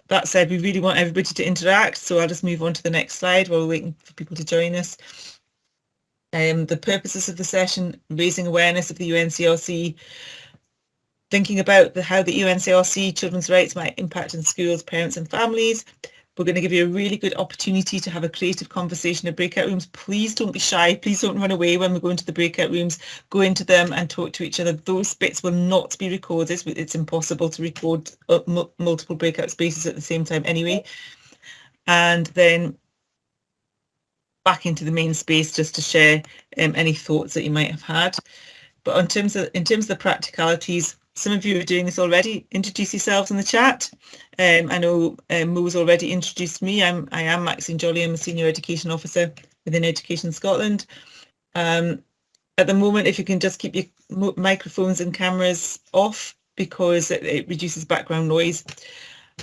that said, we really want everybody to interact, so I'll just move on to the next slide while we're waiting for people to join us. The purposes of the session: raising awareness of the UNCRC, thinking about how the UNCRC children's rights might impact on schools, parents and families. We're going to give you a really good opportunity to have a creative conversation in breakout rooms. Please don't be shy. Please don't run away when we go into the breakout rooms. Go into them and talk to each other. Those bits will not be recorded. It's impossible to record multiple breakout spaces at the same time anyway. And then back into the main space just to share any thoughts that you might have had. But in terms of the practicalities, some of you are doing this already. Introduce yourselves in the chat. I know Mo's already introduced me. I am Maxine Jolly. I'm a Senior Education Officer within Education Scotland. At the moment, if you can just keep your microphones and cameras off, because it reduces background noise.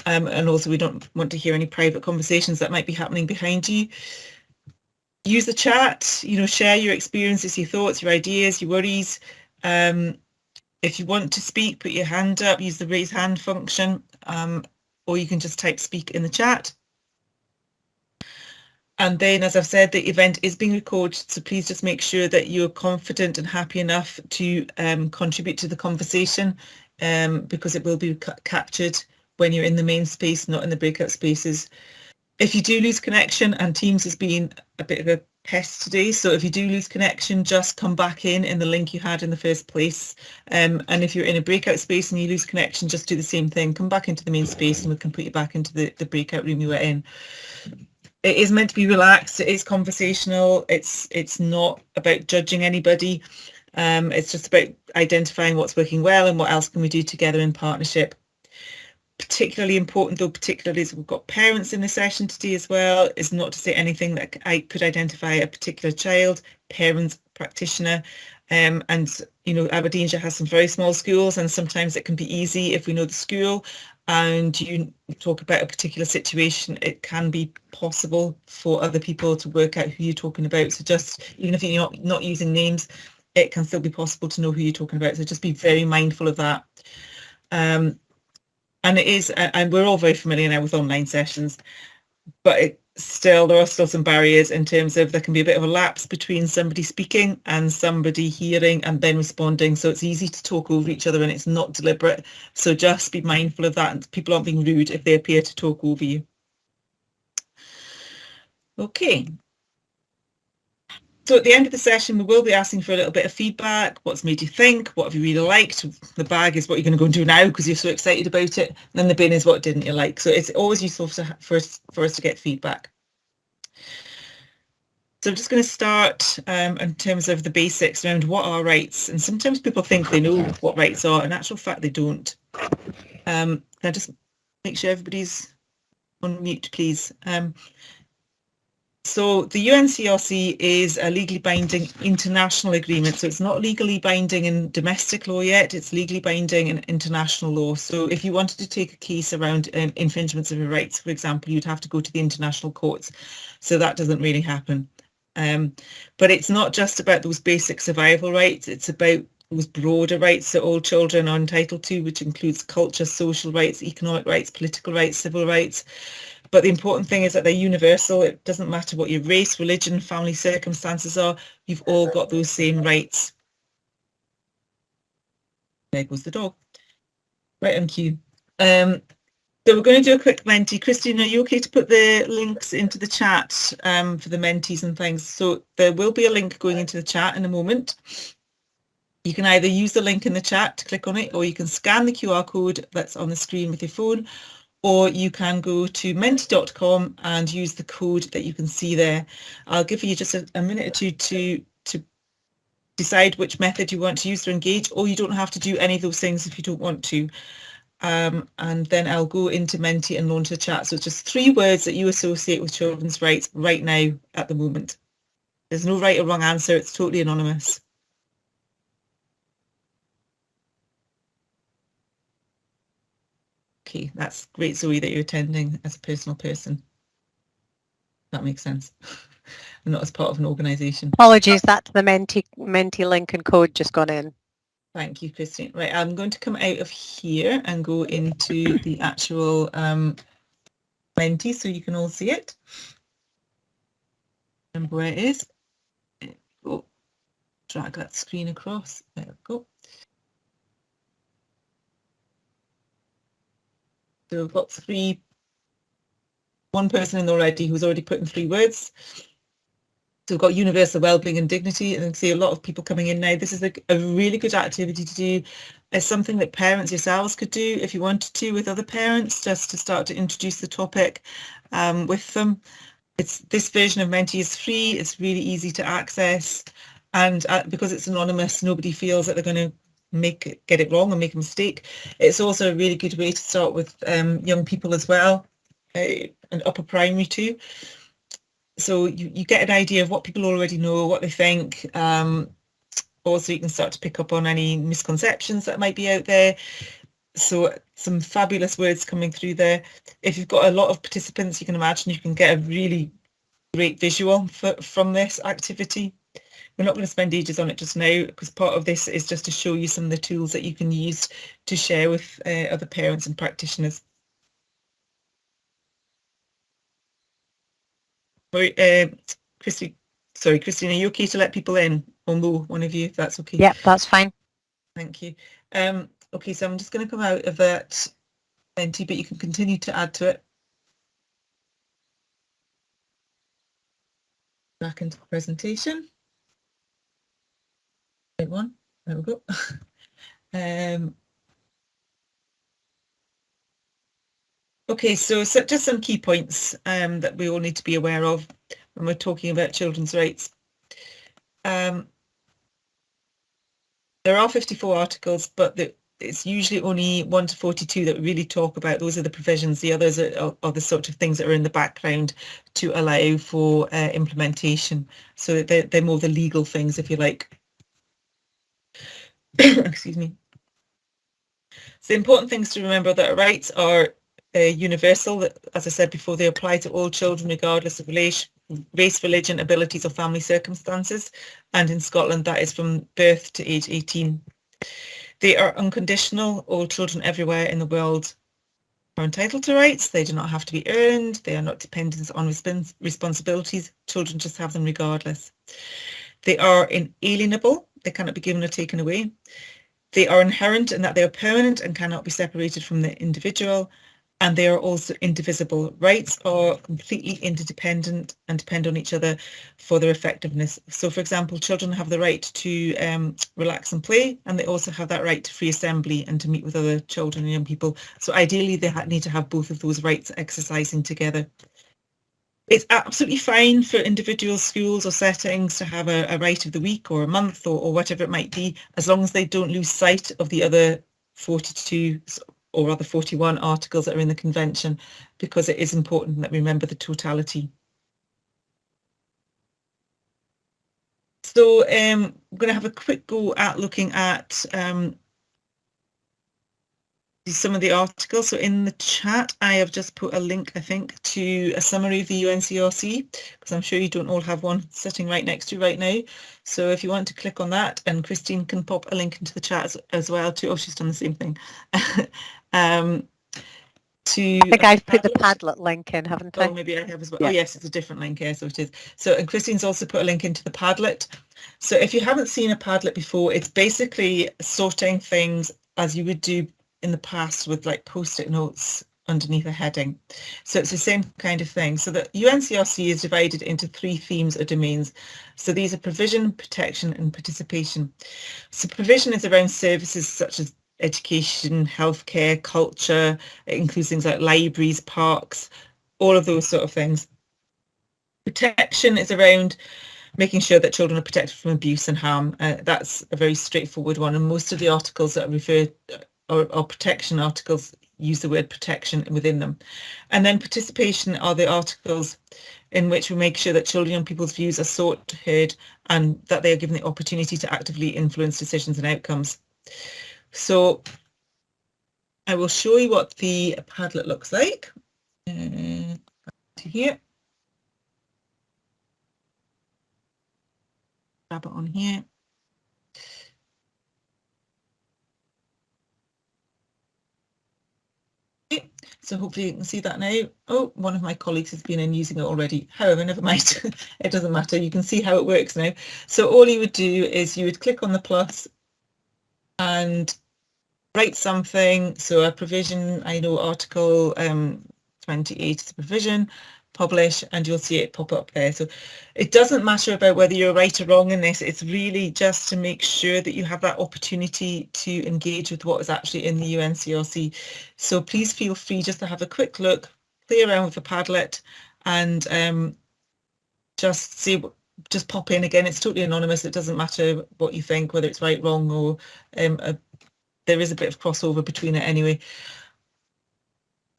And also we don't want to hear any private conversations that might be happening behind you. Use the chat, share your experiences, your thoughts, your ideas, your worries. If you want to speak, put your hand up, use the raise hand function, or you can just type speak in the chat. And then, as I've said, the event is being recorded, so please just make sure that you're confident and happy enough to contribute to the conversation, because it will be captured when you're in the main space, not in the breakout spaces. If you do lose connection, and Teams has been a bit of a pest today, so if you do lose connection, just come back in the link you had in the first place. And if you're in a breakout space and you lose connection, just do the same thing. Come back into the main space and we can put you back into the breakout room you were in. It is meant to be relaxed. It is conversational. It's not about judging anybody. It's just about identifying what's working well and what else can we do together in partnership. Particularly important, though, particularly as we've got parents in the session today as well, is not to say anything that I could identify a particular child, parent, practitioner. And Aberdeenshire has some very small schools, and sometimes it can be easy if we know the school and you talk about a particular situation, it can be possible for other people to work out who you're talking about. So just, even if you're not using names, it can still be possible to know who you're talking about. So just be very mindful of that. And it is, and we're all very familiar now with online sessions, but there are still some barriers in terms of there can be a bit of a lapse between somebody speaking and somebody hearing and then responding. So it's easy to talk over each other and it's not deliberate. So just be mindful of that, and people aren't being rude if they appear to talk over you. Okay. So at the end of the session, we will be asking for a little bit of feedback. What's made you think? What have you really liked? The bag is what you're going to go and do now because you're so excited about it. And then the bin is what didn't you like. So it's always useful for us to get feedback. So I'm just going to start in terms of the basics around what are rights. And sometimes people think they know what rights are. In actual fact, they don't. Can I just make sure everybody's on mute, please? So the UNCRC is a legally binding international agreement. So it's not legally binding in domestic law yet. It's legally binding in international law. So if you wanted to take a case around infringements of your rights, for example, you'd have to go to the international courts. So that doesn't really happen. But it's not just about those basic survival rights. It's about those broader rights that all children are entitled to, which includes culture, social rights, economic rights, political rights, civil rights. But the important thing is that they're universal. It doesn't matter what your race, religion, family circumstances are. You've all got those same rights. There goes the dog. Right on cue. So we're going to do a quick Menti. Christine, are you okay to put the links into the chat for the Mentees and things? So there will be a link going into the chat in a moment. You can either use the link in the chat to click on it, or you can scan the QR code that's on the screen with your phone, or you can go to menti.com and use the code that you can see there. I'll give you just a minute or two to decide which method you want to use to engage, or you don't have to do any of those things if you don't want to. And then I'll go into Menti and launch the chat. So it's just 3 words that you associate with children's rights right now at the moment. There's no right or wrong answer. It's totally anonymous. Okay, that's great, Zoe, that you're attending as a personal person. That makes sense. And not as part of an organisation. Apologies, that's the Menti link and code just gone in. Thank you, Christine. Right, I'm going to come out of here and go into the actual Menti so you can all see it. Remember where it is. Oh, drag that screen across. There we go. So we've got one person in already who's already put in 3 words. So we've got universal wellbeing and dignity, and I see a lot of people coming in now. This is a really good activity to do. It's something that parents yourselves could do if you wanted to with other parents, just to start to introduce the topic with them. This version of Menti is free. It's really easy to access, and because it's anonymous, nobody feels that they're going to get it wrong or make a mistake. It's also a really good way to start with young people as well, and upper primary too. So you get an idea of what people already know, what they think. Also, you can start to pick up on any misconceptions that might be out there. So some fabulous words coming through there. If you've got a lot of participants, you can imagine you can get a really great visual from this activity. We're not going to spend ages on it just now, because part of this is just to show you some of the tools that you can use to share with other parents and practitioners. Christine, are you okay to let people in? Or no, one of you, if that's okay. Yep, that's fine. Thank you. Okay, so I'm just going to come out of that Menti, but you can continue to add to it. Back into the presentation. Right one. There we go. Okay, so just some key points that we all need to be aware of when we're talking about children's rights. There are 54 articles, but it's usually only 1 to 42 that we really talk about. Those are the provisions. The others are the sort of things that are in the background to allow for implementation. So they're more the legal things, if you like. Excuse me. So the important things to remember that rights are universal. As I said before, they apply to all children regardless of race, religion, abilities or family circumstances. And in Scotland, that is from birth to age 18. They are unconditional. All children everywhere in the world are entitled to rights. They do not have to be earned. They are not dependent on responsibilities. Children just have them regardless. They are inalienable. They cannot be given or taken away. They are inherent in that they are permanent and cannot be separated from the individual, and they are also indivisible. Rights are completely interdependent and depend on each other for their effectiveness. So, for example, children have the right to relax and play, and they also have that right to free assembly and to meet with other children and young people. So ideally, they need to have both of those rights exercising together. It's absolutely fine for individual schools or settings to have a right of the week or a month or whatever it might be, as long as they don't lose sight of the other 42 or other 41 articles that are in the convention, because it is important that we remember the totality. So I'm going to have a quick go at looking at some of the articles. So in the chat, I have just put a link, I think, to a summary of the UNCRC, because I'm sure you don't all have one sitting right next to you right now. So if you want to click on that, and Christine can pop a link into the chat as well too. Oh, she's done the same thing. I think I've put the Padlet link in, haven't I? Oh, maybe I have as well. Yeah. Oh, yes, it's a different link. Yeah, so it is. So, and Christine's also put a link into the Padlet. So if you haven't seen a Padlet before, it's basically sorting things as you would do in the past with like post-it notes underneath a heading. So it's the same kind of thing. So the UNCRC is divided into 3 themes or domains. So these are provision, protection and participation. So provision is around services such as education, healthcare, culture. It includes things like libraries, parks, all of those sort of things. Protection is around making sure that children are protected from abuse and harm. That's a very straightforward one, and most of the articles that refer or protection articles use the word protection within them. And then participation are the articles in which we make sure that children and people's views are sought, heard, and that they are given the opportunity to actively influence decisions and outcomes. So I will show you what the Padlet looks like. To here. Grab it on here. So hopefully you can see that now. Oh, one of my colleagues has been in using it already. However, never mind. It doesn't matter. You can see how it works now. So all you would do is you would click on the plus and write something. So a provision, I know article 28 is a provision, publish, and you'll see it pop up there. So it doesn't matter about whether you're right or wrong in this. It's really just to make sure that you have that opportunity to engage with what is actually in the UNCRC. So please feel free just to have a quick look, play around with the Padlet, and just see, just pop in again. It's totally anonymous. It doesn't matter what you think, whether it's right, wrong, or there is a bit of crossover between it anyway.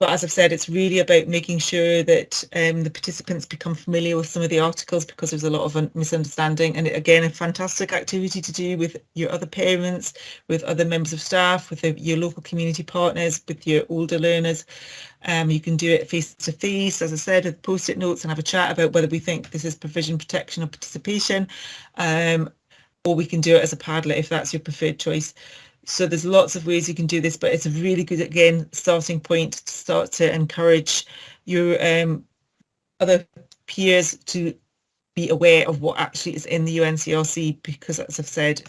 But as I've said, it's really about making sure that the participants become familiar with some of the articles, because there's a lot of misunderstanding. And again, a fantastic activity to do with your other parents, with other members of staff, with your local community partners, with your older learners. You can do it face to face, as I said, with post-it notes, and have a chat about whether we think this is provision, protection or participation. Or we can do it as a Padlet if that's your preferred choice. So there's lots of ways you can do this, but it's a really good, again, starting point to start to encourage your other peers to be aware of what actually is in the UNCRC, because as I've said,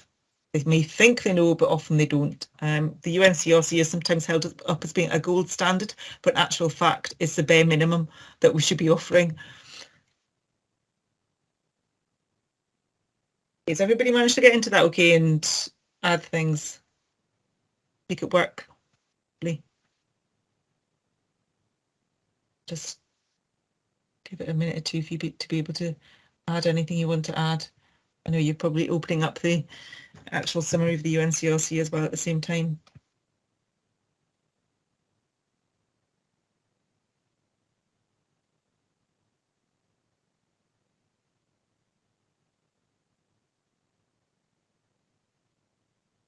they may think they know, but often they don't. The UNCRC is sometimes held up as being a gold standard, but in actual fact, it's the bare minimum that we should be offering. Has everybody managed to get into that okay and add things? Make it work. Just give it a minute or two for you to be able to add anything you want to add. I know you're probably opening up the actual summary of the UNCRC as well at the same time.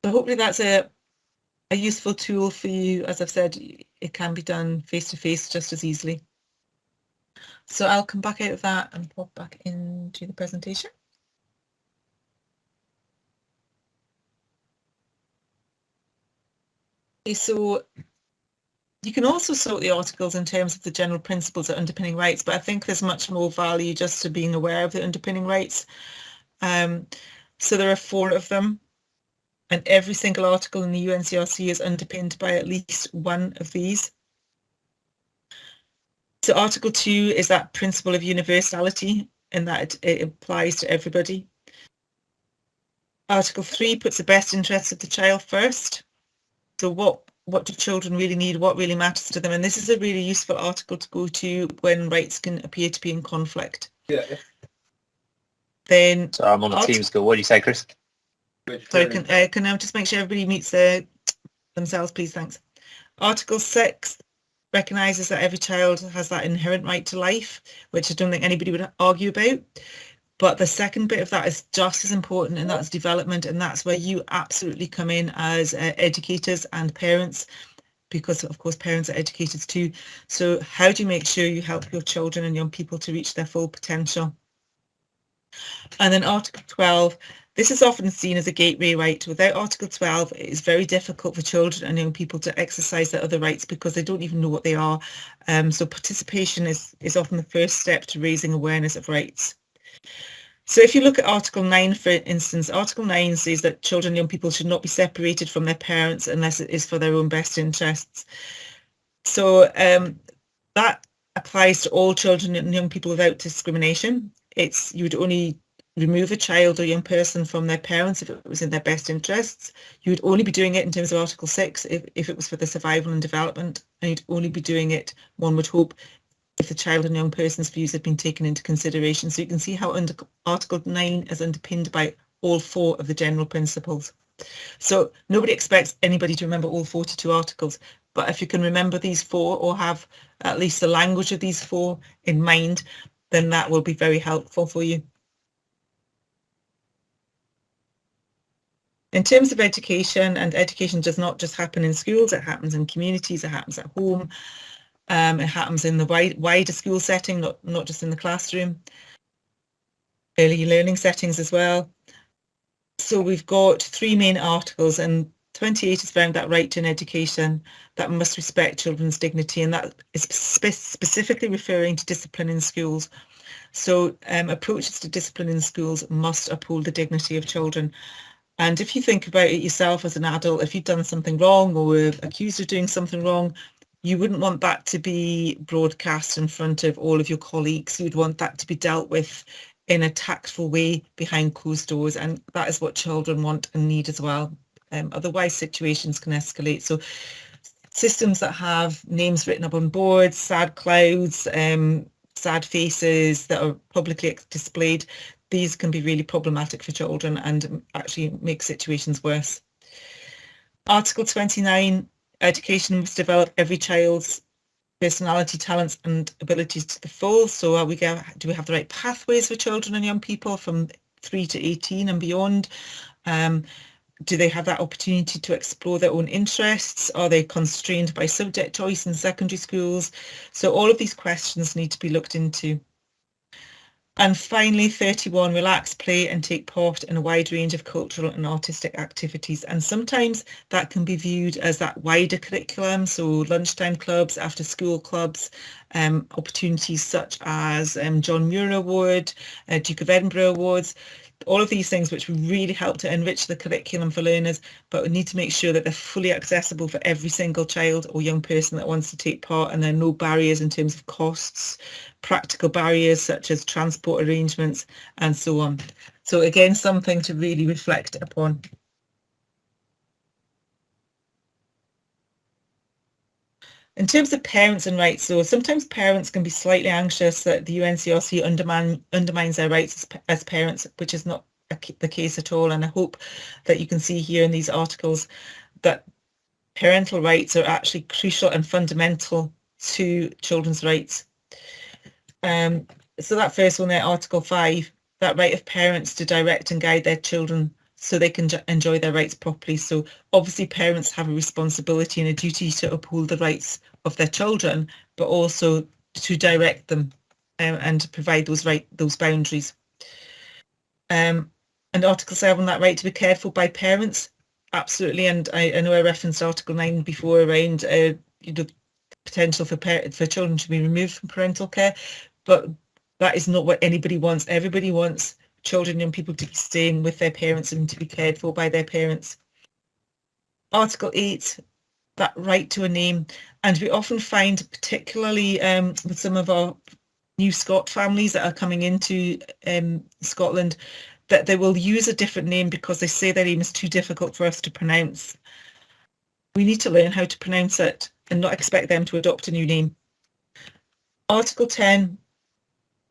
So hopefully that's a useful tool for you. As I've said, it can be done face to face just as easily. So I'll come back out of that and pop back into the presentation. Okay, so you can also sort the articles in terms of the general principles of underpinning rights, but I think there's much more value just to being aware of the underpinning rights. So there are 4 of them, and every single article in the UNCRC is underpinned by at least one of these. So Article 2 is that principle of universality, in that it applies to everybody. Article 3 puts the best interests of the child first. So what do children really need? What really matters to them? And this is a really useful article to go to when rights can appear to be in conflict. Yeah. Then So I'm on the Teams call. What do you say, Chris? So can I just make sure everybody meets themselves, please? Thanks. Article 6 recognises that every child has that inherent right to life, which I don't think anybody would argue about. But the second bit of that is just as important, and that's development, and that's where you absolutely come in as educators and parents, because of course parents are educators too. So how do you make sure you help your children and young people to reach their full potential? And then Article 12, this is often seen as a gateway right. Without Article 12, it is very difficult for children and young people to exercise their other rights because they don't even know what they are. So participation is often the first step to raising awareness of rights. So if you look at Article 9, for instance, Article 9 says that children and young people should not be separated from their parents unless it is for their own best interests. So that applies to all children and young people without discrimination. You would only remove a child or young person from their parents if it was in their best interests. You would only be doing it in terms of Article 6 if it was for the survival and development, and you'd only be doing it, one would hope, if the child and young person's views have been taken into consideration. So you can see how Article 9 is underpinned by all 4 of the general principles. So nobody expects anybody to remember all 42 articles, but if you can remember these 4 or have at least the language of these 4 in mind, then that will be very helpful for you. In terms of education, and education does not just happen in schools, it happens in communities, it happens at home, it happens in the wider school setting, not just in the classroom, early learning settings as well. So we've got 3 main articles, and 28 is around that right to an education that must respect children's dignity, and that is specifically referring to discipline in schools. So approaches to discipline in schools must uphold the dignity of children. And if you think about it yourself as an adult, if you've done something wrong or were accused of doing something wrong, you wouldn't want that to be broadcast in front of all of your colleagues. You'd want that to be dealt with in a tactful way behind closed doors. And that is what children want and need as well. Otherwise, situations can escalate. So systems that have names written up on boards, sad clouds, sad faces that are publicly displayed, these can be really problematic for children and actually make situations worse. Article 29, education must develop every child's personality, talents and abilities to the full. So do we have the right pathways for children and young people from 3 to 18 and beyond? Do they have that opportunity to explore their own interests? Are they constrained by subject choice in secondary schools? So all of these questions need to be looked into. And finally, 31, relax, play and take part in a wide range of cultural and artistic activities. And sometimes that can be viewed as that wider curriculum, so lunchtime clubs, after school clubs, opportunities such as John Muir Award, Duke of Edinburgh Awards, all of these things which really help to enrich the curriculum for learners, but we need to make sure that they're fully accessible for every single child or young person that wants to take part, and there are no barriers in terms of costs, practical barriers such as transport arrangements and so on. So again, something to really reflect upon. In terms of parents and rights, so sometimes parents can be slightly anxious that the UNCRC undermines their rights as parents, which is not the case at all. And I hope that you can see here in these articles that parental rights are actually crucial and fundamental to children's rights. So that first one there, Article 5, that right of parents to direct and guide their children so they can enjoy their rights properly. So obviously parents have a responsibility and a duty to uphold the rights of their children, but also to direct them and to provide those boundaries. And Article 7, that right to be cared for by parents, absolutely. And I know I referenced Article 9 before around the potential for children to be removed from parental care, but that is not what anybody wants. Everybody wants children and people to be staying with their parents and to be cared for by their parents. Article 8, that right to a name. And we often find, particularly with some of our new Scot families that are coming into Scotland, that they will use a different name because they say their name is too difficult for us to pronounce. We need to learn how to pronounce it and not expect them to adopt a new name. Article 10,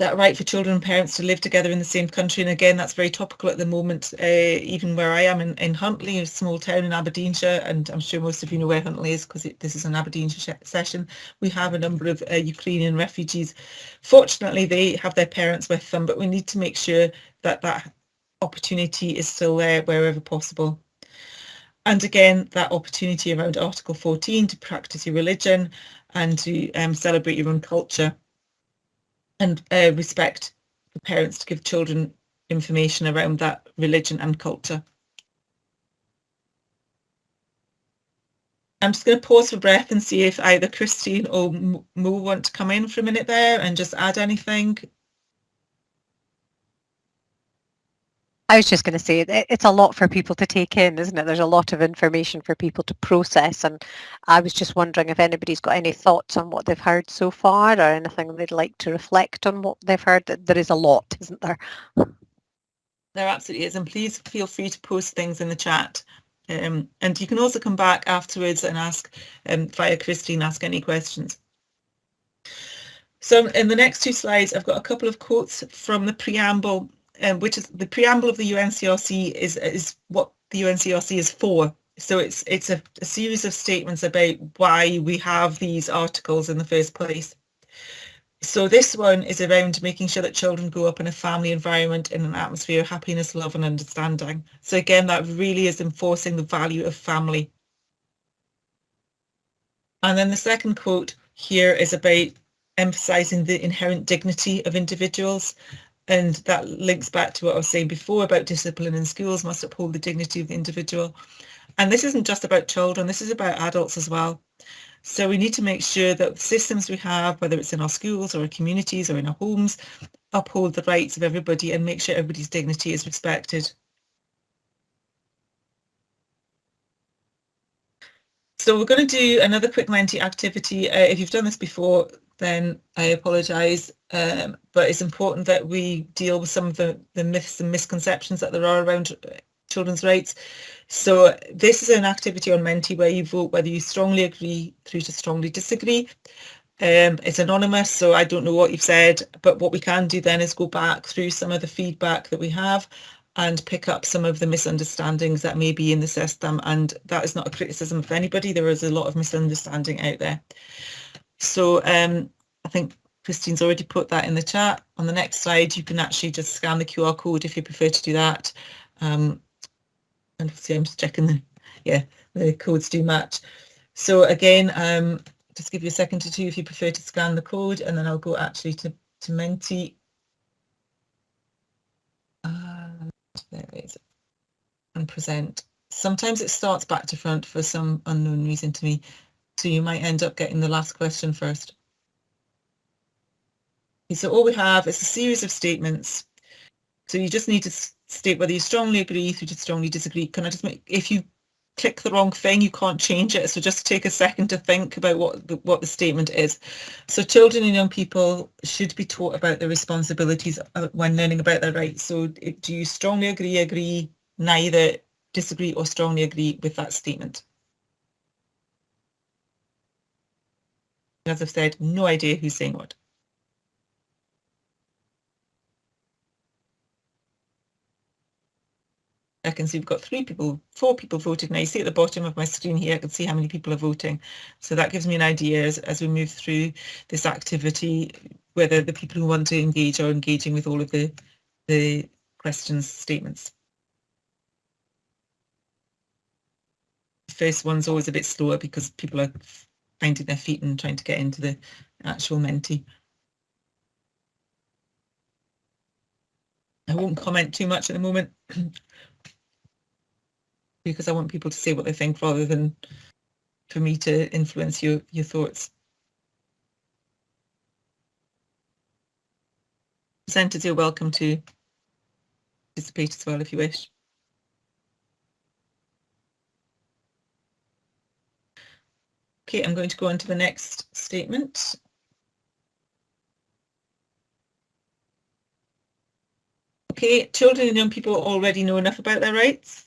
that right for children and parents to live together in the same country. And again, that's very topical at the moment, even where I am in Huntly, a small town in Aberdeenshire, and I'm sure most of you know where Huntly is because this is an Aberdeenshire session. We have a number of Ukrainian refugees. Fortunately, they have their parents with them, but we need to make sure that that opportunity is still there wherever possible. And again, that opportunity around Article 14 to practice your religion and to celebrate your own culture, and respect for parents to give children information around that religion and culture. I'm just going to pause for breath and see if either Christine or Mo want to come in for a minute there and just add anything. I was just going to say it's a lot for people to take in, isn't it? There's a lot of information for people to process, and I was just wondering if anybody's got any thoughts on what they've heard so far or anything they'd like to reflect on what they've heard. There is a lot, isn't there? There absolutely is, and please feel free to post things in the chat. And you can also come back afterwards and ask via Christine, ask any questions. So in the next two slides, I've got a couple of quotes from the preamble, which is the preamble of the UNCRC is what the UNCRC is for. So it's a series of statements about why we have these articles in the first place. So this one is around making sure that children grow up in a family environment in an atmosphere of happiness, love and understanding. So again, that really is enforcing the value of family. And then the second quote here is about emphasising the inherent dignity of individuals. And that links back to what I was saying before about discipline in schools must uphold the dignity of the individual. And this isn't just about children, this is about adults as well. So we need to make sure that the systems we have, whether it's in our schools or our communities or in our homes, uphold the rights of everybody and make sure everybody's dignity is respected. So we're going to do another quick Menti activity. If you've done this before, then I apologise, but it's important that we deal with some of the myths and misconceptions that there are around children's rights. So this is an activity on Menti where you vote whether you strongly agree through to strongly disagree. It's anonymous, so I don't know what you've said, but what we can do then is go back through some of the feedback that we have and pick up some of the misunderstandings that may be in the system. And that is not a criticism of anybody. There is a lot of misunderstanding out there. So I think Christine's already put that in the chat. On the next slide, you can actually just scan the QR code if you prefer to do that. And obviously I'm just checking the codes do match. So again, just give you a second to two if you prefer to scan the code, and then I'll go actually to Menti. There it is. And present. Sometimes it starts back to front for some unknown reason to me, so you might end up getting the last question first. Okay, so all we have is a series of statements. So you just need to state whether you strongly agree through to strongly disagree. Can I just make, if you click the wrong thing, you can't change it. So just take a second to think about what the statement is. So children and young people should be taught about their responsibilities when learning about their rights. So do you strongly agree, neither, disagree, or strongly agree with that statement? As I've said, no idea who's saying what. I can see we've got 4 people voted. Now you see at the bottom of my screen here, I can see how many people are voting. So that gives me an idea as we move through this activity, whether the people who want to engage are engaging with all of the questions, statements. The first one's always a bit slower because people are finding their feet and trying to get into the actual Menti. I won't comment too much at the moment because I want people to say what they think rather than for me to influence your thoughts. Presenters, you're welcome to participate as well if you wish. Okay, I'm going to go on to the next statement. Okay, children and young people already know enough about their rights.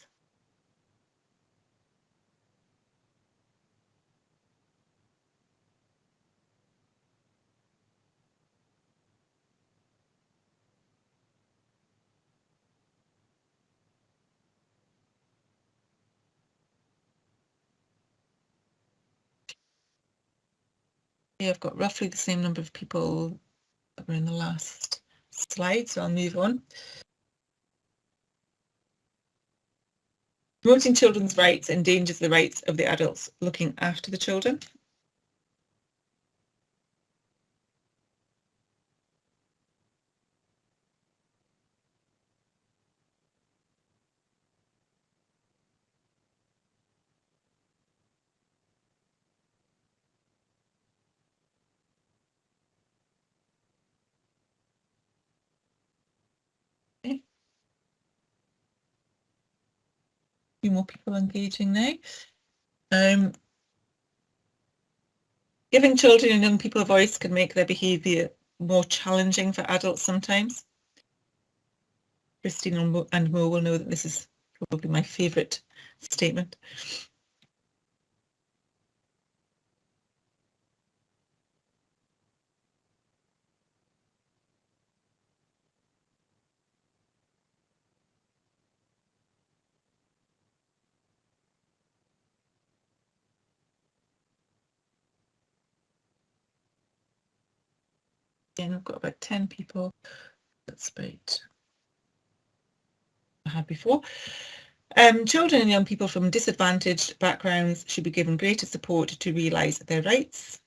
Okay, I've got roughly the same number of people that were in the last slide, so I'll move on. Promoting children's rights endangers the rights of the adults looking after the children. Okay. A few more people engaging now. Giving children and young people a voice can make their behaviour more challenging for adults sometimes. Christine and Mo will know that this is probably my favourite statement. Again, I've got about 10 people. That's about I had before. Children and young people from disadvantaged backgrounds should be given greater support to realise their rights.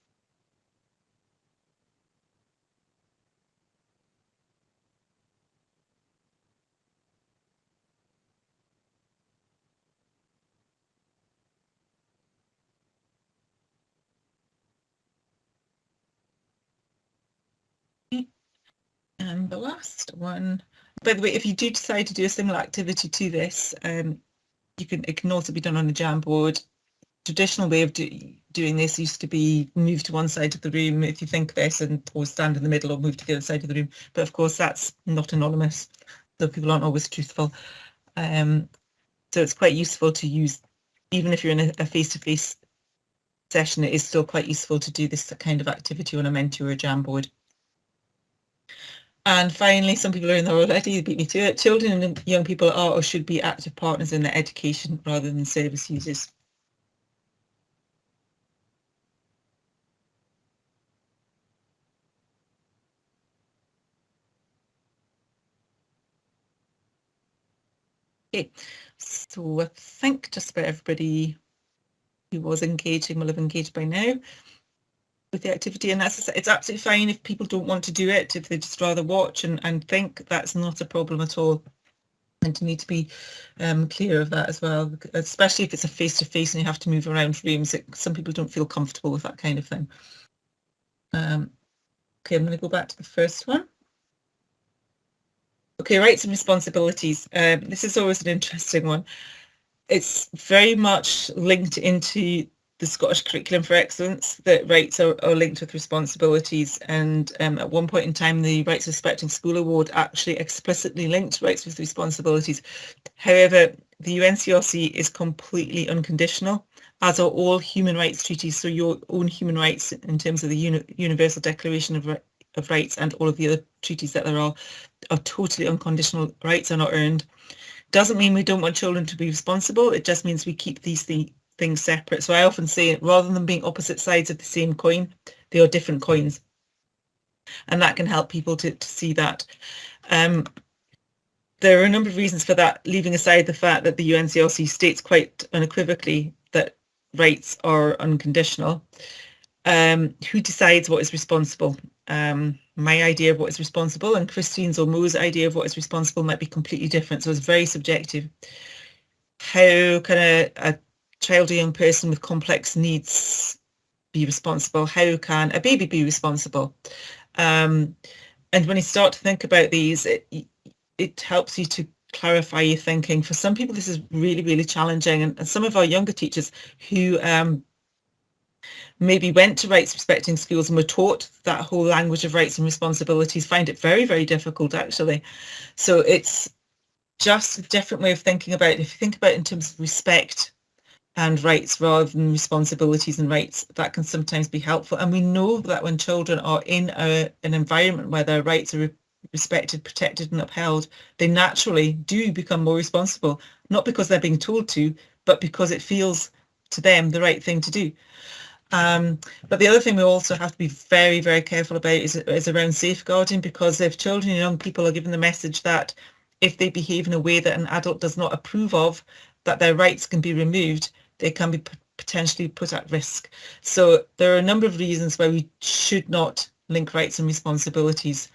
And the last one, by the way, if you do decide to do a similar activity to this, it can also be done on a Jamboard. Traditional way of doing this used to be move to one side of the room if you think this, or stand in the middle or move to the other side of the room. But of course, that's not anonymous, so people aren't always truthful. So it's quite useful to use, even if you're in a face-to-face session, it is still quite useful to do this kind of activity on a Menti or a Jamboard. And finally, some people are in there already, they beat me to it. Children and young people are or should be active partners in their education rather than service users. Okay, so I think just about everybody who was engaging will have engaged by now with the activity, and it's absolutely fine if people don't want to do it, if they just rather watch and think, that's not a problem at all. And you need to be clear of that as well, especially if it's a face-to-face and you have to move around rooms. Some people don't feel comfortable with that kind of thing. Okay, I'm going to go back to the first one. Okay, rights and responsibilities. This is always an interesting one. It's very much linked into the Scottish Curriculum for Excellence, that rights are linked with responsibilities. And at one point in time, the Rights Respecting School Award actually explicitly linked rights with responsibilities. However, the UNCRC is completely unconditional, as are all human rights treaties. So your own human rights in terms of the Universal Declaration of Rights and all of the other treaties that there are totally unconditional. Rights are not earned. Doesn't mean we don't want children to be responsible. It just means we keep these things separate. So I often say, rather than being opposite sides of the same coin, they are different coins. And that can help people to see that. There are a number of reasons for that, leaving aside the fact that the UNCRC states quite unequivocally that rights are unconditional. Who decides what is responsible? My idea of what is responsible and Christine's or Mo's idea of what is responsible might be completely different. So it's very subjective. How can a child or young person with complex needs be responsible? How can a baby be responsible? And when you start to think about these, it helps you to clarify your thinking. For some people, this is really, really challenging. And some of our younger teachers who maybe went to rights respecting schools and were taught that whole language of rights and responsibilities find it very, very difficult, actually. So it's just a different way of thinking about it. If you think about it in terms of respect and rights rather than responsibilities and rights, that can sometimes be helpful. And we know that when children are in an environment where their rights are respected, protected and upheld, they naturally do become more responsible, not because they're being told to, but because it feels to them the right thing to do. But the other thing we also have to be very, very careful about is around safeguarding, because if children and young people are given the message that if they behave in a way that an adult does not approve of, that their rights can be removed, they can be potentially put at risk. So there are a number of reasons why we should not link rights and responsibilities.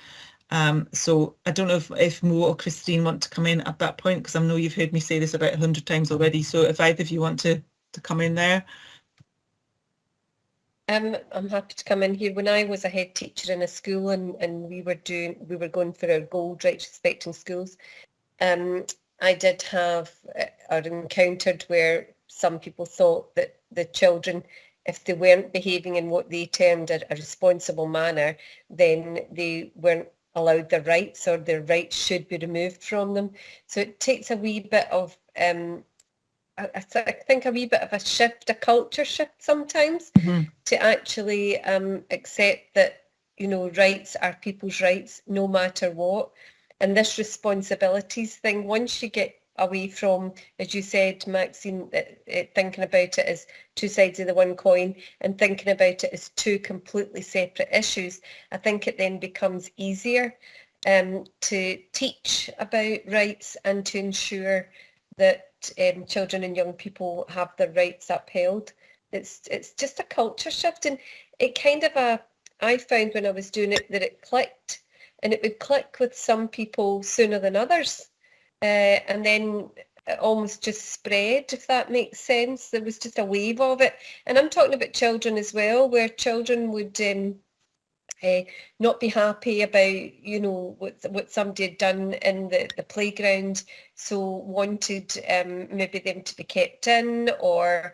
So I don't know if Mo or Christine want to come in at that point, because I know you've heard me say this about 100 times already. So if either of you want to come in there. I'm happy to come in here. When I was a head teacher in a school and we were going for our gold rights respecting schools, I did have or encountered where some people thought that the children, if they weren't behaving in what they termed a responsible manner, then they weren't allowed their rights, or their rights should be removed from them. So it takes a wee bit of I think a wee bit of a shift, a culture shift sometimes, to actually accept that, you know, rights are people's rights no matter what. And this responsibilities thing, once you get away from, as you said, Maxine, thinking about it as two sides of the one coin and thinking about it as two completely separate issues, I think it then becomes easier to teach about rights and to ensure that children and young people have their rights upheld. It's just a culture shift, and it kind of I found when I was doing it that it clicked, and it would click with some people sooner than others, and then it almost just spread, if that makes sense. There was just a wave of it, and I'm talking about children as well, where children would not be happy about, you know, what somebody had done in the playground, so wanted maybe them to be kept in, or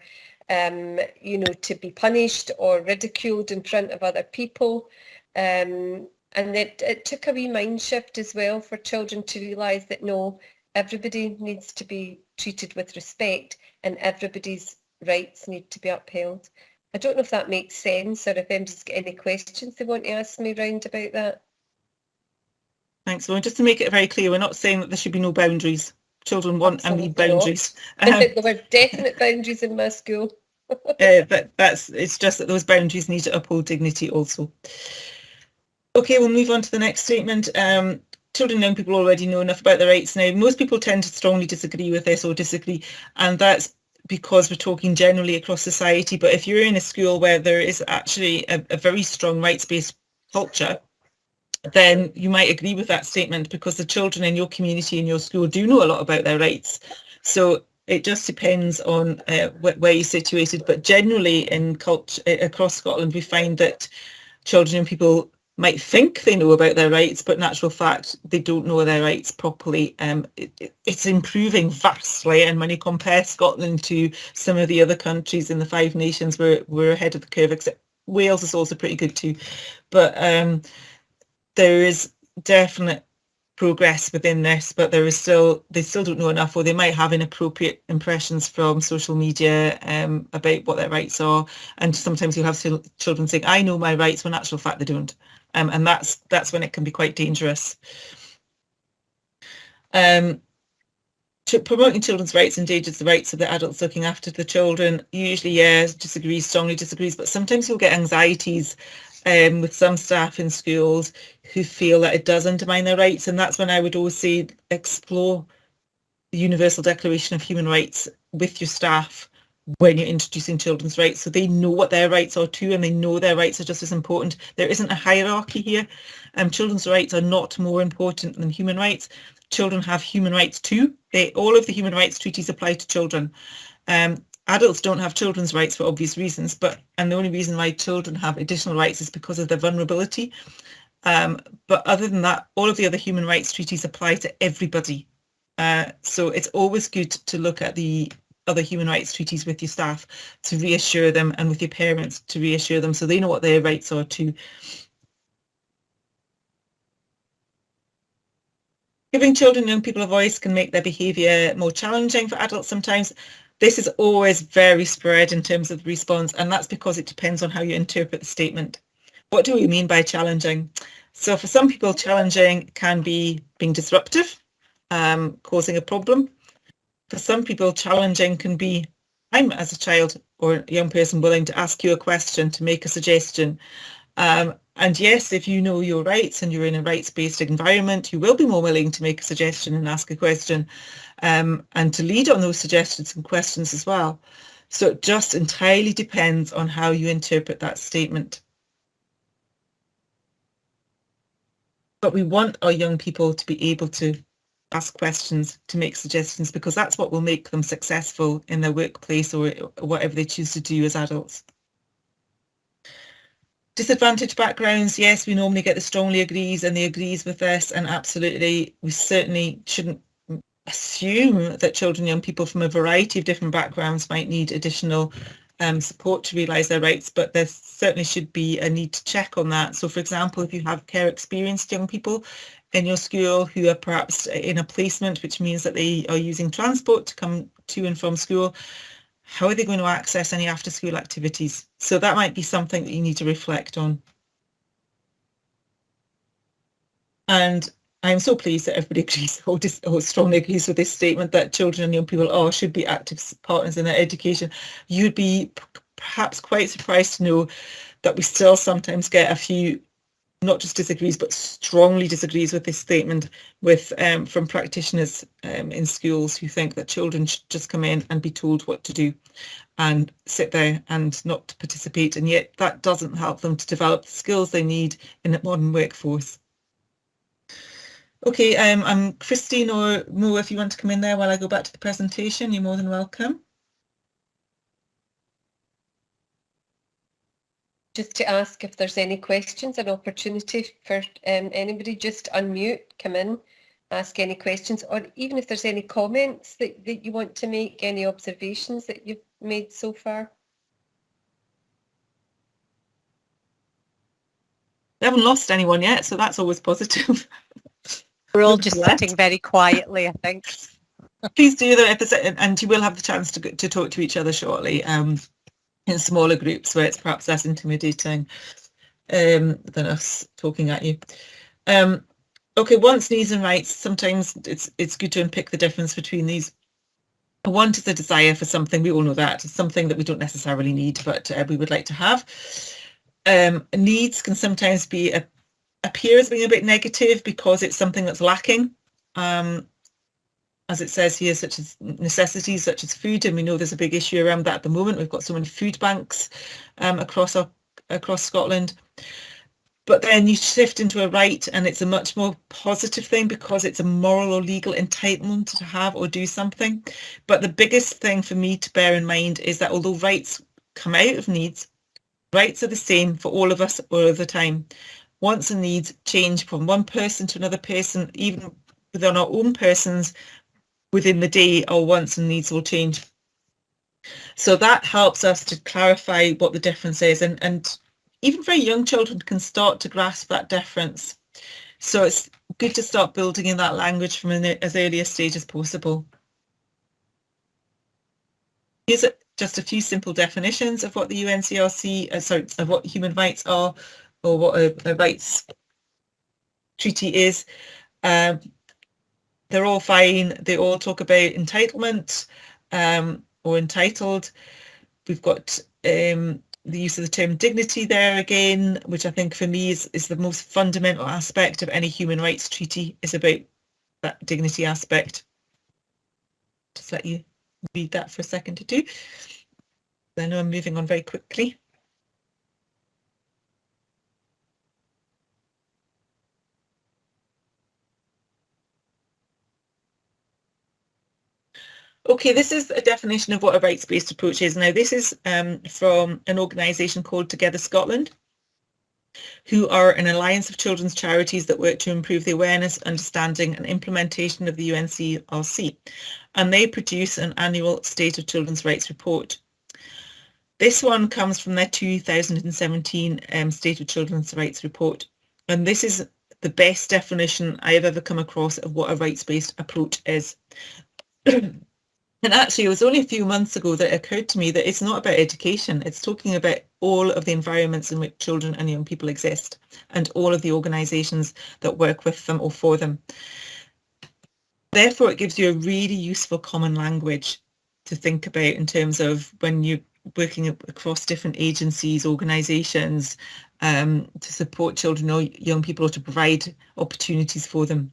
you know, to be punished or ridiculed in front of other people. And it took a wee mind shift as well for children to realise that no, everybody needs to be treated with respect and everybody's rights need to be upheld. I don't know if that makes sense, or if anybody's got any questions they want to ask me round about that. Thanks. Well, just to make it very clear, we're not saying that there should be no boundaries. Children want and need Absolutely not. boundaries. There were definite boundaries in my school. It's just that those boundaries need to uphold dignity also. Okay, we'll move on to the next statement. Children and young people already know enough about their rights now. Most people tend to strongly disagree with this or disagree, and that's because we're talking generally across society. But if you're in a school where there is actually a very strong rights-based culture, then you might agree with that statement, because the children in your community, in your school, do know a lot about their rights. So it just depends on where you're situated. But generally in culture across Scotland, we find that children and people might think they know about their rights, but in actual fact, they don't know their rights properly. It's improving vastly, and when you compare Scotland to some of the other countries in the Five Nations, we're ahead of the curve, except Wales is also pretty good too. But there is definite progress within this, but they still don't know enough, or they might have inappropriate impressions from social media about what their rights are. And sometimes you'll have children saying, I know my rights, when in actual fact they don't. And that's when it can be quite dangerous. Promoting children's rights endangers the rights of the adults looking after the children. Usually, yes, strongly disagrees, but sometimes you'll get anxieties with some staff in schools who feel that it does undermine their rights. And that's when I would always say, explore the Universal Declaration of Human Rights with your staff when you're introducing children's rights, so they know what their rights are too, and they know their rights are just as important. There isn't a hierarchy here. Children's rights are not more important than human rights. Children have human rights too. All of the human rights treaties apply to children. Adults don't have children's rights for obvious reasons, and the only reason why children have additional rights is because of their vulnerability. But other than that, all of the other human rights treaties apply to everybody. So it's always good to look at the other human rights treaties with your staff to reassure them, and with your parents to reassure them, so they know what their rights are too. Giving children and young people a voice can make their behaviour more challenging for adults sometimes. This is always very spread in terms of the response, and that's because it depends on how you interpret the statement. What do we mean by challenging? So for some people, challenging can be being disruptive, causing a problem. For some people, challenging can be, I'm, as a child or a young person, willing to ask you a question, to make a suggestion. And yes, if you know your rights and you're in a rights-based environment, you will be more willing to make a suggestion and ask a question, and to lead on those suggestions and questions as well. So it just entirely depends on how you interpret that statement. But we want our young people to be able to ask questions, to make suggestions, because that's what will make them successful in their workplace or whatever they choose to do as adults. Disadvantaged backgrounds, yes, we normally get the strongly agrees and the agrees with this, and absolutely, we certainly shouldn't assume that children and young people from a variety of different backgrounds might need additional support to realise their rights, but there certainly should be a need to check on that. So for example, if you have care experienced young people in your school who are perhaps in a placement, which means that they are using transport to come to and from school, how are they going to access any after school activities? So that might be something that you need to reflect on. And I'm so pleased that everybody agrees or strongly agrees with this statement, that children and young people should be active partners in their education. You'd be perhaps quite surprised to know that we still sometimes get a few, not just disagrees, but strongly disagrees with this statement from practitioners in schools who think that children should just come in and be told what to do and sit there and not participate. And yet that doesn't help them to develop the skills they need in a modern workforce. Okay, I'm Christine or Mo, if you want to come in there while I go back to the presentation, you're more than welcome. just to ask if there's any questions, an opportunity for anybody, just unmute, come in, ask any questions, or even if there's any comments that you want to make, any observations that you've made so far. We haven't lost anyone yet, so that's always positive. We're all Nobody's just left. sitting very quietly, I think. Please do that, and you will have the chance to talk to each other shortly in smaller groups where it's perhaps less intimidating than us talking at you. Okay, wants, needs and rights. Sometimes it's good to unpick the difference between these. A want is a desire for something. We all know that. It's something that we don't necessarily need, but we would like to have. Needs can sometimes appear as being a bit negative because it's something that's lacking. As it says here, such as necessities, such as food, and we know there's a big issue around that at the moment. We've got so many food banks across Scotland. But then you shift into a right, and it's a much more positive thing because it's a moral or legal entitlement to have or do something. But the biggest thing for me to bear in mind is that although rights come out of needs, rights are the same for all of us all of the time. Wants and needs change from one person to another person, even within our own persons. Within the day, our wants and needs will change. So that helps us to clarify what the difference is, and even very young children can start to grasp that difference. So it's good to start building in that language from as early a stage as possible. Here's just a few simple definitions of what the UNCRC, of what human rights are, or what a rights treaty is. They're all fine. They all talk about entitlement or entitled. We've got the use of the term dignity there again, which I think for me is the most fundamental aspect of any human rights treaty, is about that dignity aspect. Just let you read that for a second to do. I know I'm moving on very quickly. Okay, this is a definition of what a rights-based approach is. Now, this is from an organisation called Together Scotland, who are an alliance of children's charities that work to improve the awareness, understanding and implementation of the UNCRC. And they produce an annual State of Children's Rights report. This one comes from their 2017 State of Children's Rights report. And this is the best definition I have ever come across of what a rights-based approach is. And actually, it was only a few months ago that it occurred to me that it's not about education. It's talking about all of the environments in which children and young people exist and all of the organisations that work with them or for them. Therefore, it gives you a really useful common language to think about in terms of when you're working across different agencies, organisations, to support children or young people or to provide opportunities for them.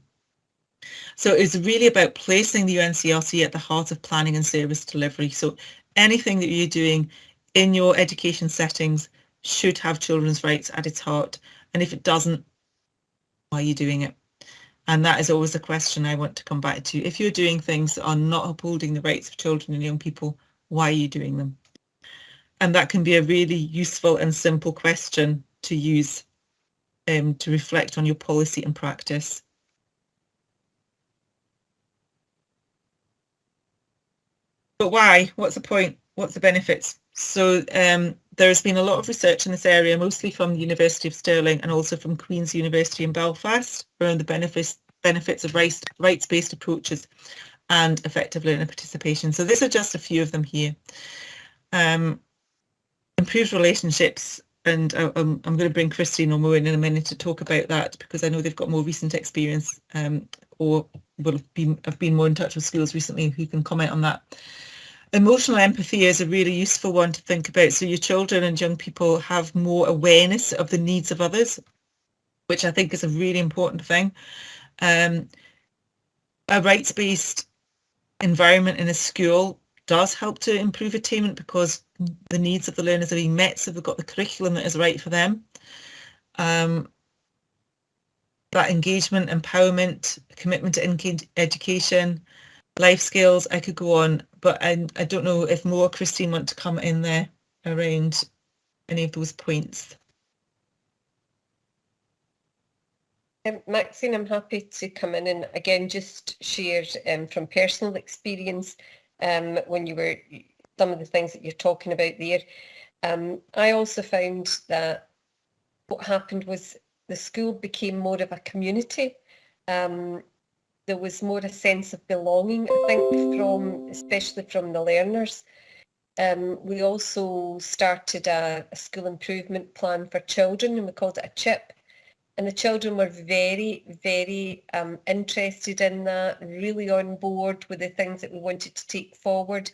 So it's really about placing the UNCRC at the heart of planning and service delivery. So anything that you're doing in your education settings should have children's rights at its heart. And if it doesn't, why are you doing it? And that is always a question I want to come back to. If you're doing things that are not upholding the rights of children and young people, why are you doing them? And that can be a really useful and simple question to use to reflect on your policy and practice. But why? What's the point? What's the benefits? So there's been a lot of research in this area, mostly from the University of Stirling and also from Queen's University in Belfast, around the benefits of rights-based approaches and effective learner participation. So these are just a few of them here. Improved relationships, and I'm going to bring Christine or Mo in a minute to talk about that because I know they've got more recent experience or will have been more in touch with schools recently who can comment on that. Emotional empathy is a really useful one to think about. So your children and young people have more awareness of the needs of others, which I think is a really important thing. A rights-based environment in a school does help to improve attainment because the needs of the learners are being met, so they've got the curriculum that is right for them. That engagement, empowerment, commitment to education, life skills, I could go on, but I don't know if Mo or Christine want to come in there around any of those points. Maxine, I'm happy to come in and again just share from personal experience when you were, some of the things that you're talking about there. I also found that what happened was the school became more of a community. There was more a sense of belonging, I think, especially from the learners. We also started a school improvement plan for children, and we called it a CHIP. And the children were very, very interested in that, really on board with the things that we wanted to take forward,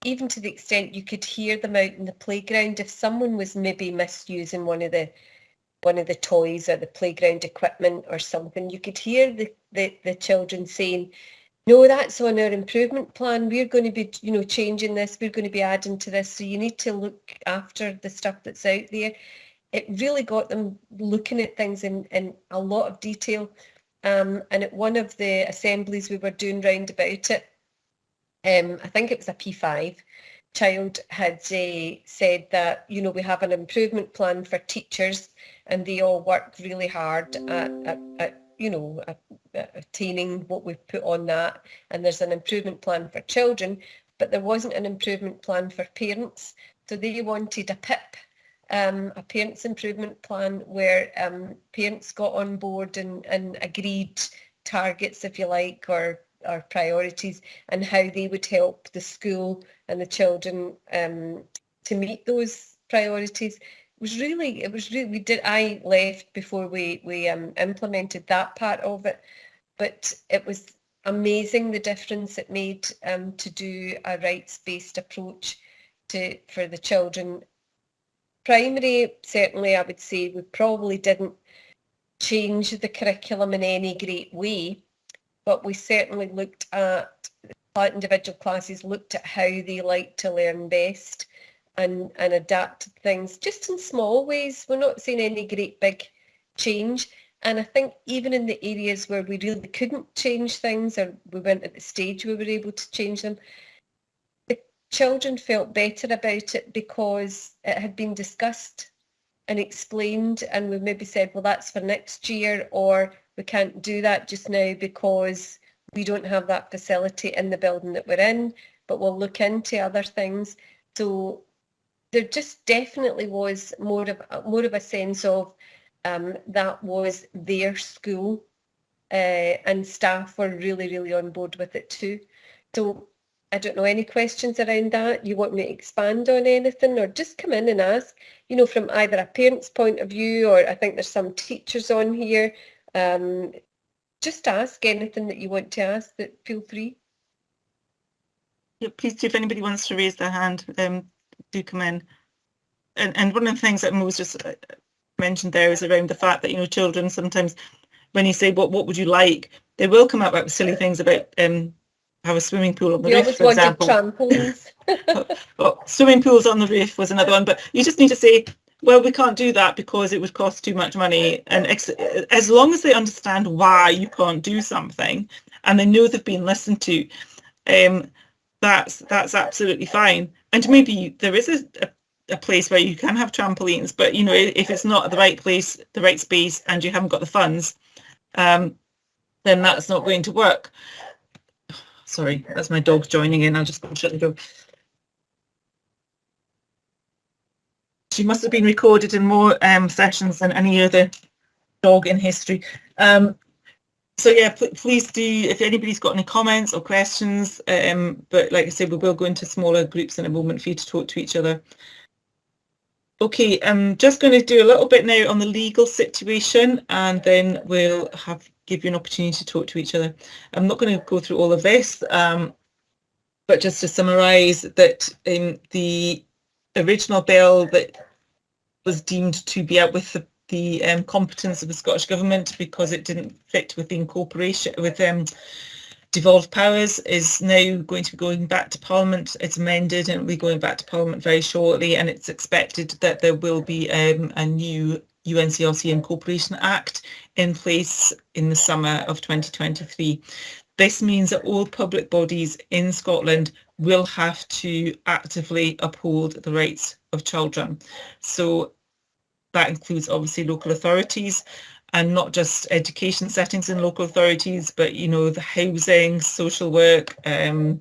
even to the extent you could hear them out in the playground. If someone was maybe misusing one of the toys or the playground equipment or something, you could hear the children saying, no, that's on our improvement plan. We're going to be, changing this. We're going to be adding to this. So you need to look after the stuff that's out there. It really got them looking at things in a lot of detail. And at one of the assemblies we were doing round about it, I think it was a P5 child had said that, we have an improvement plan for teachers and they all work really hard at attaining what we've put on that. And there's an improvement plan for children, but there wasn't an improvement plan for parents. So they wanted a PIP, a parents improvement plan where parents got on board and agreed targets, if you like, or priorities, and how they would help the school and the children to meet those priorities. I left before we implemented that part of it, but it was amazing the difference it made to do a rights-based approach for the children. Primary, certainly I would say we probably didn't change the curriculum in any great way, but we certainly looked at, individual classes looked at how they like to learn best and adapted things just in small ways. We're not seeing any great big change. And I think even in the areas where we really couldn't change things, or we weren't at the stage we were able to change them, children felt better about it because it had been discussed and explained, and we maybe said, well, that's for next year, or we can't do that just now because we don't have that facility in the building that we're in, but we'll look into other things. So there just definitely was more of a sense of that was their school, and staff were really, really on board with it too. So I don't know, any questions around that? You want me to expand on anything, or just come in and ask, from either a parent's point of view, or I think there's some teachers on here. Just ask anything that you want to ask, that feel free. Yeah, please do, if anybody wants to raise their hand, do come in. And one of the things that Mo's just mentioned there is around the fact that, children sometimes, when you say, what would you like, they will come up with silly things about have a swimming pool on the roof, for example. Trampolines. Well, swimming pools on the roof was another one, but you just need to say, well, we can't do that because it would cost too much money. And as long as they understand why you can't do something and they know they've been listened to, that's absolutely fine. And maybe there is a place where you can have trampolines, but if it's not the right place, the right space, and you haven't got the funds, then that's not going to work. Sorry, that's my dog joining in. I'll just go shut the door. She must have been recorded in more sessions than any other dog in history. So yeah, please do, if anybody's got any comments or questions, but like I said, we will go into smaller groups in a moment for you to talk to each other. Okay, I'm just going to do a little bit now on the legal situation, and then we'll give you an opportunity to talk to each other. I'm not going to go through all of this, but just to summarise that the original bill that was deemed to be out with the competence of the Scottish Government because it didn't fit with the incorporation, with devolved powers, is now going to be going back to Parliament. It's amended and it'll be going back to Parliament very shortly, and it's expected that there will be a new UNCRC Incorporation Act in place in the summer of 2023. This means that all public bodies in Scotland will have to actively uphold the rights of children. So that includes obviously local authorities, and not just education settings in local authorities, but the housing, social work, the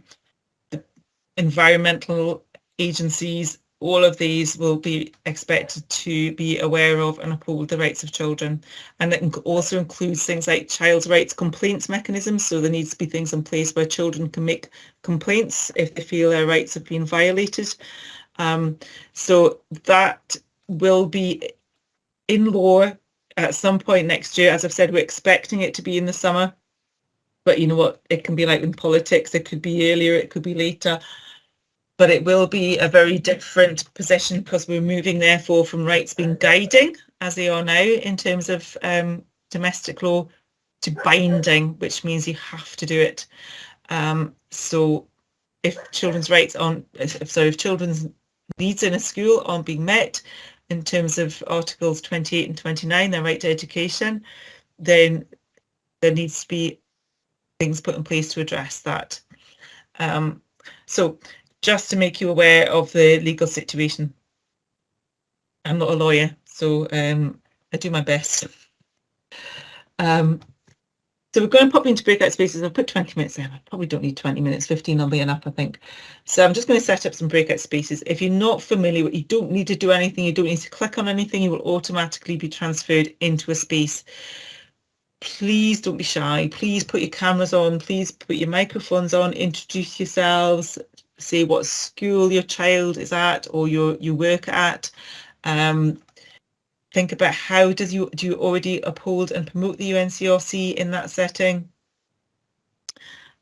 environmental agencies. All of these will be expected to be aware of and uphold the rights of children. And that also includes things like child rights complaints mechanisms. So there needs to be things in place where children can make complaints if they feel their rights have been violated. So that will be in law at some point next year. As I've said, we're expecting it to be in the summer. But you know what it can be like in politics. It could be earlier, it could be later. But it will be a very different position because we're moving, therefore, from rights being guiding, as they are now in terms of domestic law, to binding, which means you have to do it. So if children's rights aren't, if children's needs in a school aren't being met in terms of Articles 28 and 29, their right to education, then there needs to be things put in place to address that. So just to make you aware of the legal situation. I'm not a lawyer, so I do my best. So we're going to pop into breakout spaces. I'll put 20 minutes there. I probably don't need 20 minutes, 15 will be enough, I think. So I'm just going to set up some breakout spaces. If you're not familiar with, you don't need to do anything, you don't need to click on anything, you will automatically be transferred into a space. Please don't be shy. Please put your cameras on, please put your microphones on, introduce yourselves, say what school your child is at or you work at. Think about how do you already uphold and promote the UNCRC in that setting.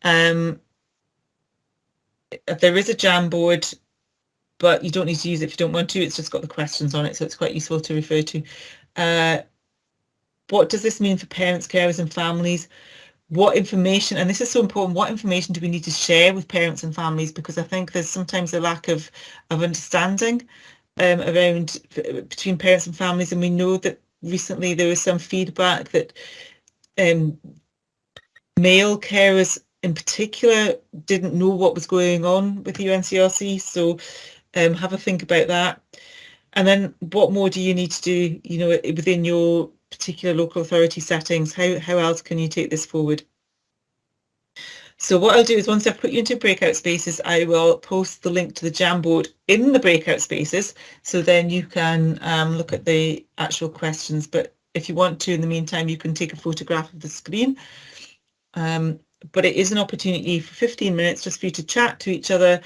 There is a Jamboard, but you don't need to use it if you don't want to. It's just got the questions on it, so it's quite useful to refer to. What does this mean for parents, carers and families? What information, and this is so important, what information do we need to share with parents and families? Because I think there's sometimes a lack of understanding around between parents and families, and we know that recently there was some feedback that male carers in particular didn't know what was going on with the UNCRC, so have a think about that. And then what more do you need to do, within your particular local authority settings? How else can you take this forward? So what I'll do is once I've put you into breakout spaces, I will post the link to the Jamboard in the breakout spaces, so then you can look at the actual questions. But if you want to, in the meantime, you can take a photograph of the screen. But it is an opportunity for 15 minutes just for you to chat to each other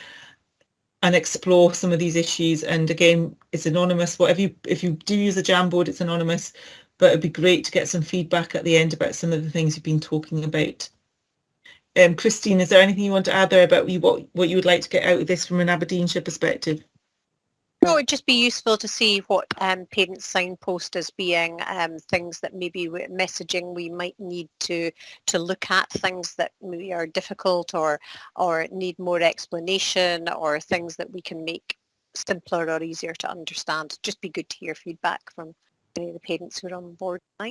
and explore some of these issues. And again, it's anonymous. If you do use a Jamboard, it's anonymous, but it'd be great to get some feedback at the end about some of the things you've been talking about. Christine, is there anything you want to add there about what you would like to get out of this from an Aberdeenshire perspective? No, it'd just be useful to see what parents signpost as being things that maybe messaging we might need to look at, things that maybe are difficult or need more explanation, or things that we can make simpler or easier to understand. Just be good to hear feedback from any of the parents who are on board tonight.